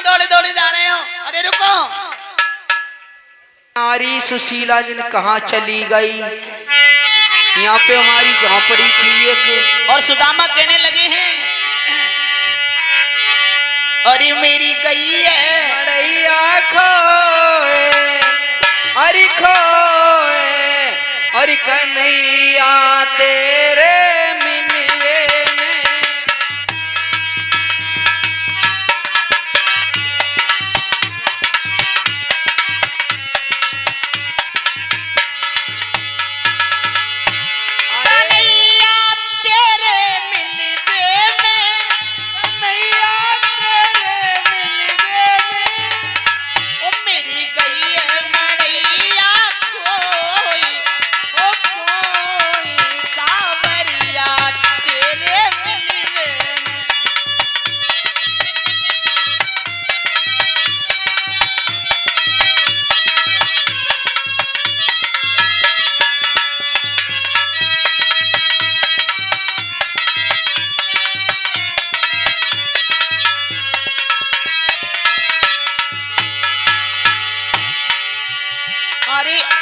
दौड़े दौड़े जा रहे हो? अरे रुको। नारी सुशीला जिन कहाँ चली गई? यहाँ पे हमारी झोंपड़ी थी एक। और सुदामा कहने लगे हैं, अरे मेरी गई है मड़ैया खोए, अरे खोए, अरे कन्हैया तेरे मिलवे में।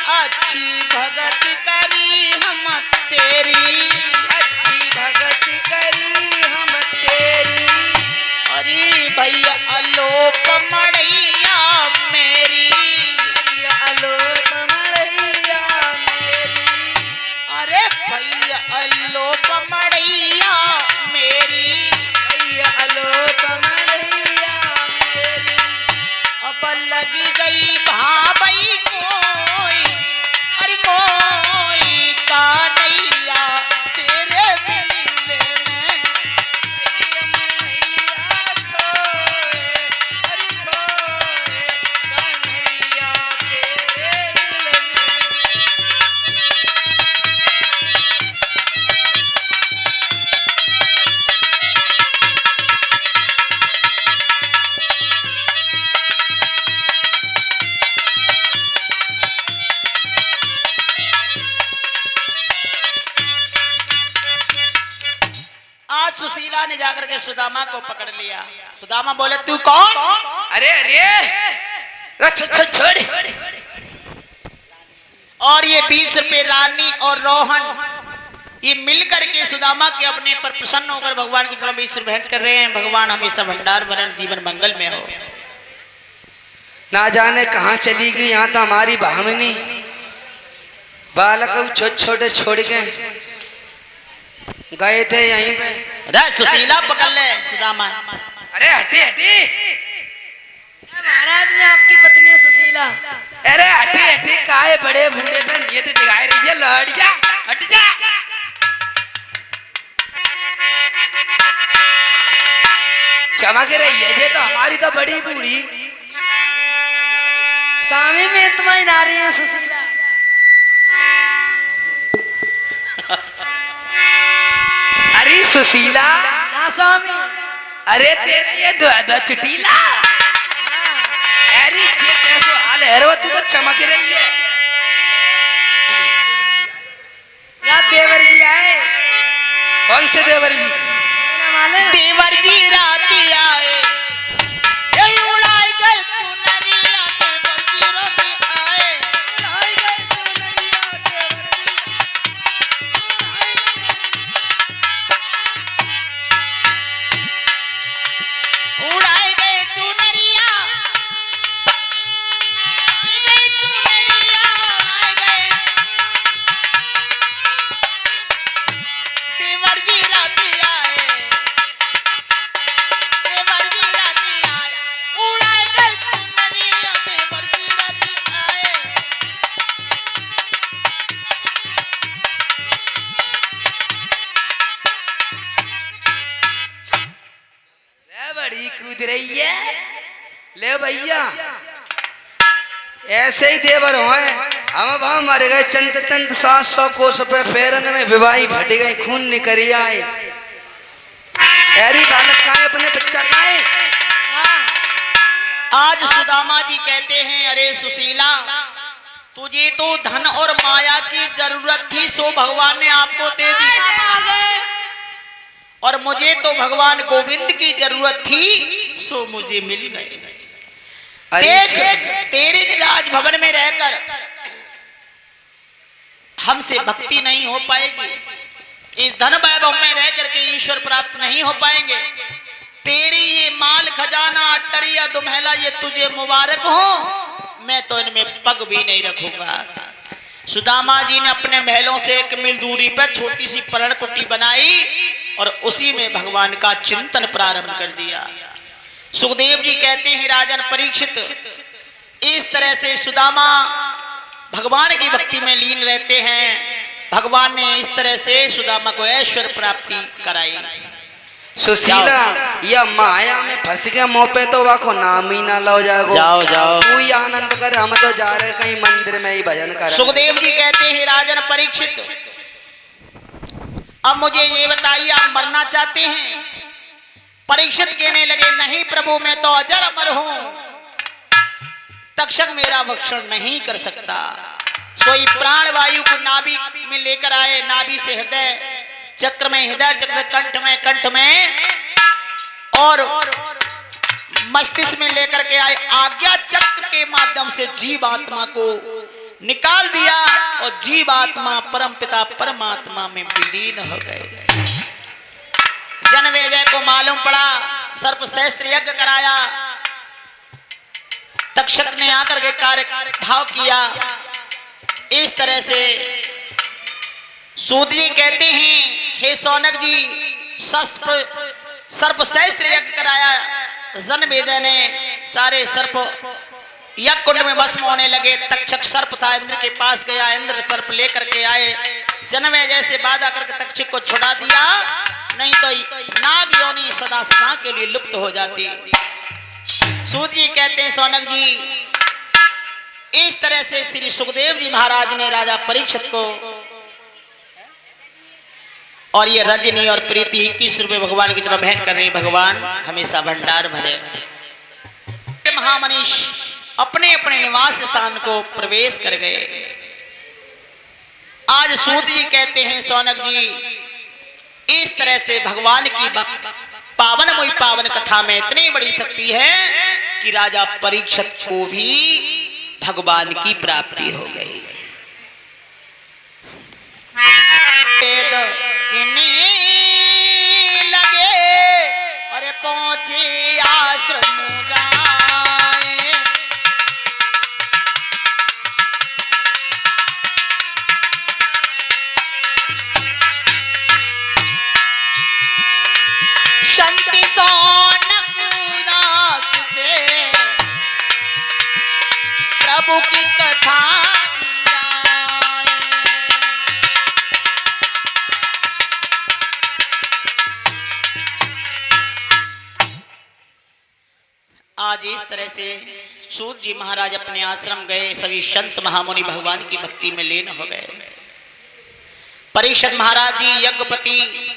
अच्छी भगत करी हम तेरी, अच्छी भगत करी हम तेरी। अरे भैया अलोक मड़ैया मेरी, अलोक मड़ैया मेरी। अरे भैया अलोक मड़ैया मेरी, भैया अलोक मड़ैया मेरी। अब लगी गई भाई कोई, अरे कोई का नैया तेरे मिलने में। मड़ैया खोए, अरे खोए, कन्हैया तेरे मिलने में। सुशीला ने जाकर के सुदामा को पकड़ लिया। सुदामा बोले, तू कौन? अरे अरे छोड़। और ये 20 रुपए रानी और रोहन ये मिलकर के सुदामा के अपने पर प्रसन्न होकर भगवान की चरण 20 रुपए भेंट कर रहे हैं। भगवान हमेशा भंडार भरण जीवन मंगल में हो। ना जाने कहाँ चली गई। यहाँ तो हमारी भावनी बालक छोटे छोटे छोड़ के गए थे यहीं पे। अरे सुशीला पकड़ ले सुदामा। अरे हटी हटी महाराज मैं आपकी पत्नी है सुशीला। अरे हटी हटी काहे बड़े बूढ़े पे ये तो दिखाई रही है। लौट जा, हट जा। चमक रही है ये तो हमारी तो बड़ी बूढ़ी। स्वामी में तुम्हारी नारी है सुशीला। अरे सुशीला। हाँ स्वामी। अरे तेरा ये दो चुटीला। अरे जे कैसो हाल है रे, तू तो चमक रही है। रात देवर जी आए। कौन से देवर जी? मेरा मालूम। देवर जी राती आए, ये उड़ाई गए चुनरिया देवर जी राती आए, उड़ाई गए चुनरिया देवर जी। उड़ाई गए चुनरिया, उड़ाई गए चुनरिया, उड़ाई गए देवर जी राती आए, देवर जी राती आए, उड़ाई गए चुनरिया देवर जी राती आए। ले बड़ी कूद रही है। ले भैया ऐसे ही देवर होए। हम वहां मर गए चंद तंत 700 कोस पे फेरन में विवाही फट गई खून निकरी आए। ऐरी बालक का है अपने बच्चा का है। आज सुदामा जी कहते हैं, अरे सुशीला तुझे तो धन और माया की जरूरत थी, सो भगवान ने आपको दे दी। और मुझे तो भगवान गोविंद की जरूरत थी, सो मुझे मिल गए। अरे देख तेरे राजभवन में रहकर हमसे भक्ति नहीं हो पाएगी, इस धन वैभव में रह करके ईश्वर प्राप्त नहीं हो पाएंगे। तेरी ये माल खजाना अट्टरिया दुम्हैला ये तुझे मुबारक हो, मैं तो इनमें पग भी नहीं रखूंगा। सुदामा जी ने अपने महलों से 1 मील दूरी पर छोटी सी परण कुटी बनाई और उसी में भगवान का चिंतन प्रारंभ कर दिया। सुखदेव जी कहते हैं राजन परीक्षित, इस तरह से सुदामा भगवान की भक्ति में लीन रहते हैं। भगवान ने इस तरह से सुदामा को ऐश्वर्य प्राप्ति कराई। सुशीला या माया में फंस गया मुंह पे तो वाको नाम ही ना लो जाओ। जाओ जाओ तू ही आनंद कर, हम तो जा रहे कहीं मंदिर में ही भजन कर। सुखदेव जी कहते हैं राजन परीक्षित, अब मुझे ये बताइए आप मरना चाहते हैं? परीक्षित कहने लगे नहीं प्रभु, मैं तो अजर अमर हूं, तक्षक मेरा भक्षण नहीं कर सकता। सोई प्राण वायु को नाभि में लेकर आए, नाभि से हृदय चक्र में, हृदय चक्र कंठ में और मस्तिष्क में लेकर के आए। आज्ञा चक्र के माध्यम से जीव आत्मा को निकाल दिया और जीव आत्मा परम पिता परमात्मा में विलीन हो गए। जनमेजय को मालूम पड़ा, सर्प सहस्त्र यज्ञ कराया, तक्षक ने आकर के कार्य भाव किया। इस तरह से सूत जी कहते हैं हे सौनक जी, सर्प सहस्त्र यज्ञ कराया। जनमेजय ने सारे सर्प यज्ञ कुंड में भस्म होने लगे। तक्षक सर्प था, इंद्र के पास गया, इंद्र सर्प लेकर के आए। जनमेजय से वादा करके तक्षक को छुड़ा दिया, नहीं तो नाग योनि सदा सदा के लिए लुप्त हो जाती। सूत जी कहते हैं सौनक जी, इस तरह से श्री सुखदेव जी महाराज ने राजा परीक्षित को और ये रजनी और प्रीति 21 रुपए भगवान की तरफ भेंट कर रही। भगवान हमेशा भंडार भरे। महामनीष अपने अपने निवास स्थान को प्रवेश कर गए। आज सूत जी कहते हैं सौनक जी, इस तरह से भगवान की पावन मुई पावन कथा में इतनी बड़ी शक्ति है कि राजा परीक्षित को भी भगवान की प्राप्ति हो गई। लगे और पहुंचे आश्रम गाए, शांति सोनक प्रभु की कथा। आज इस तरह से सूत जी महाराज अपने आश्रम गए, सभी संत महामुनि भगवान की भक्ति में लीन हो गए। परीक्षित महाराज जी यज्ञपति